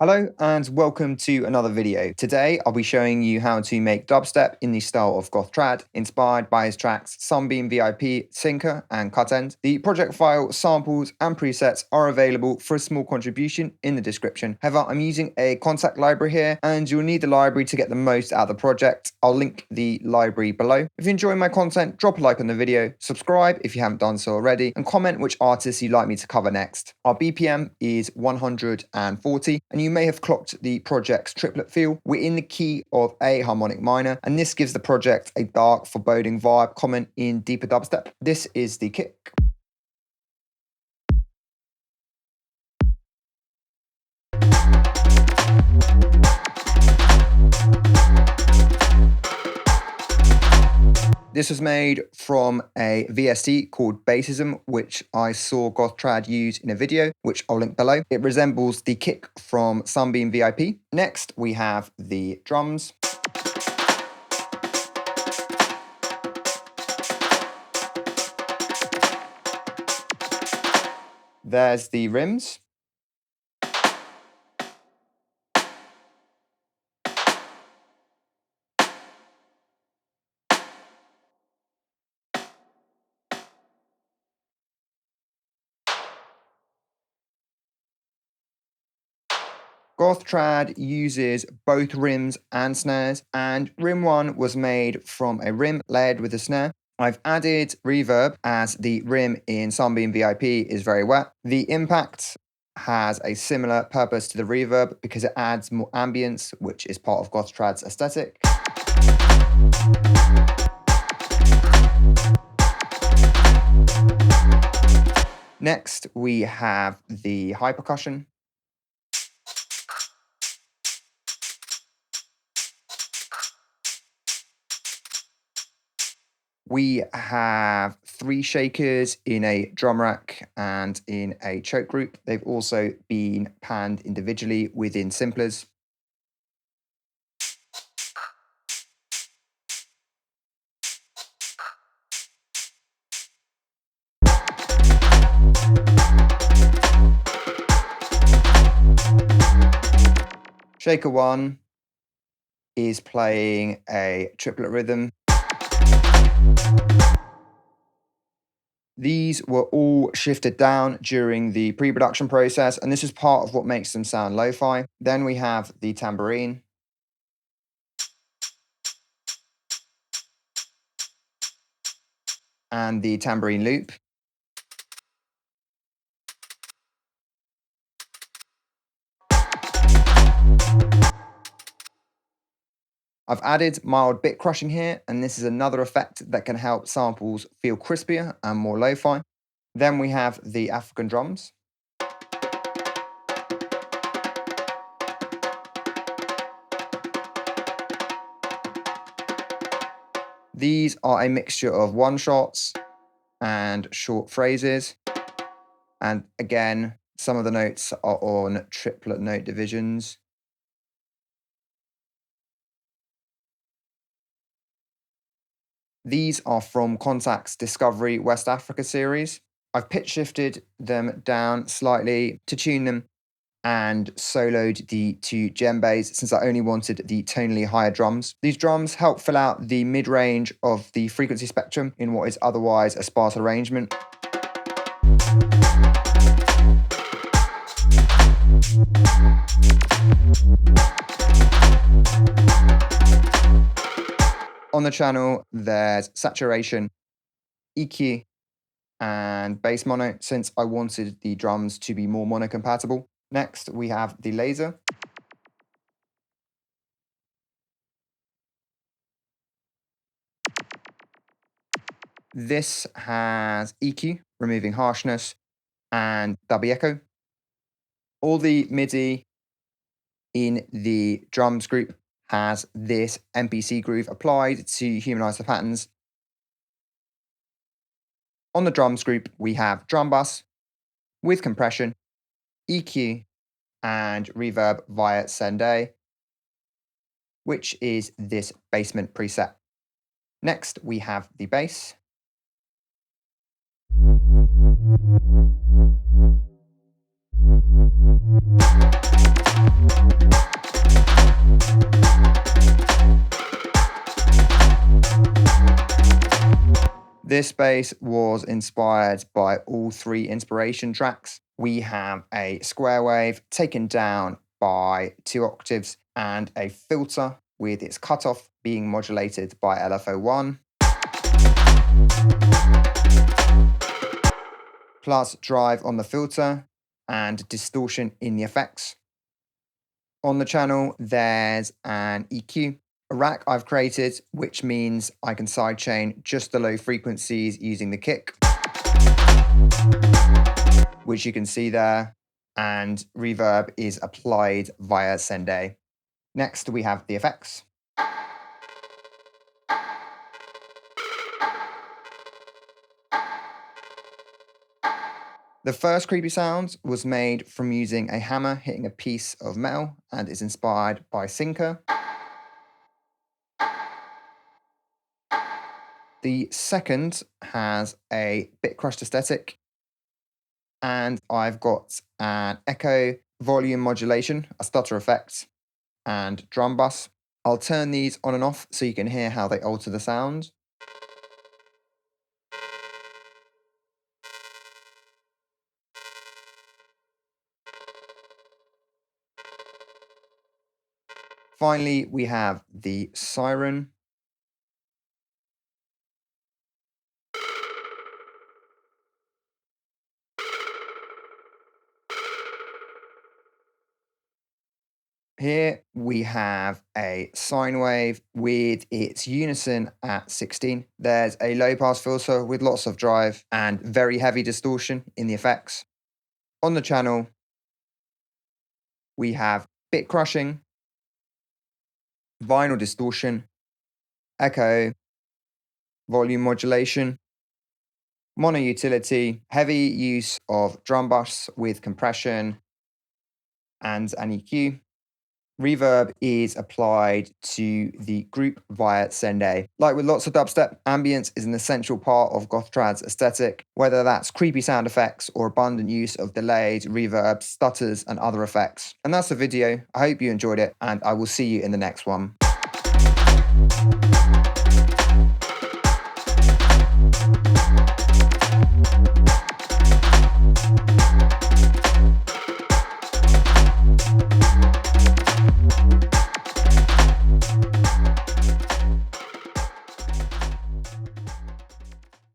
Hello and welcome to another video. Today I'll be showing you how to make dubstep in the style of Goth Trad, inspired by his tracks Sunbeam VIP, Sinker and Cut End. The project file, samples and presets are available for a small contribution in the description. However, I'm using a Kontakt library here and you'll need the library to get the most out of the project. I'll link the library below. If you enjoy my content, drop a like on the video, subscribe if you haven't done so already, and comment which artists you'd like me to cover next. Our BPM is 140 and you may have clocked the project's triplet feel. We're in the key of A harmonic minor, and this gives the project a dark, foreboding vibe common in deeper dubstep. This is the kick. This was made from a VST called Bassism, which I saw Goth Trad use in a video, which I'll link below. It resembles the kick from Sunbeam VIP. Next, we have the drums. There's the rims. Goth Trad uses both rims and snares, and rim 1 was made from a rim layered with a snare. I've added reverb as the rim in Sunbeam VIP is very wet. The impact has a similar purpose to the reverb because it adds more ambience, which is part of Goth Trad's aesthetic. Next, we have the high percussion. We have 3 shakers in a drum rack and in a choke group. They've also been panned individually within simplers. Shaker 1 is playing a triplet rhythm. These were all shifted down during the pre-production process, and this is part of what makes them sound lo-fi. Then we have the tambourine. And the tambourine loop. I've added mild bit crushing here, and this is another effect that can help samples feel crispier and more lo-fi. Then we have the African drums. These are a mixture of one-shots and short phrases. And again, some of the notes are on triplet note divisions. These are from Kontakt's Discovery West Africa series. I've pitch shifted them down slightly to tune them and soloed the 2 djembes since I only wanted the tonally higher drums. These drums help fill out the mid-range of the frequency spectrum in what is otherwise a sparse arrangement. On the channel, there's saturation, EQ, and bass mono, since I wanted the drums to be more mono compatible. Next, we have the laser. This has EQ, removing harshness, and dubby echo. All the MIDI in the drums group has this MPC groove applied to humanize the patterns. On the drums group, we have drum bus with compression, EQ, and reverb via Send A, which is this basement preset. Next, we have the bass. This bass was inspired by all three inspiration tracks. We have a square wave taken down by 2 octaves and a filter with its cutoff being modulated by LFO1, plus drive on the filter and distortion in the effects. On the channel, there's an EQ, a rack I've created, which means I can sidechain just the low frequencies using the kick, which you can see there, and reverb is applied via Sende. Next, we have the effects. The first creepy sound was made from using a hammer hitting a piece of metal and is inspired by Sinker. The second has a bit crushed aesthetic, and I've got an echo, volume modulation, a stutter effect, and drum bus. I'll turn these on and off so you can hear how they alter the sound. Finally, we have the Siren. Here we have a sine wave with its unison at 16. There's a low pass filter with lots of drive and very heavy distortion in the effects. On the channel, we have bit crushing, vinyl distortion, echo, volume modulation, mono utility, heavy use of drum bus with compression and an EQ. Reverb is applied to the group via Sende. Like with lots of dubstep, ambience is an essential part of Goth Trad's aesthetic, whether that's creepy sound effects or abundant use of delays, reverbs, stutters, and other effects. And that's the video. I hope you enjoyed it, and I will see you in the next one.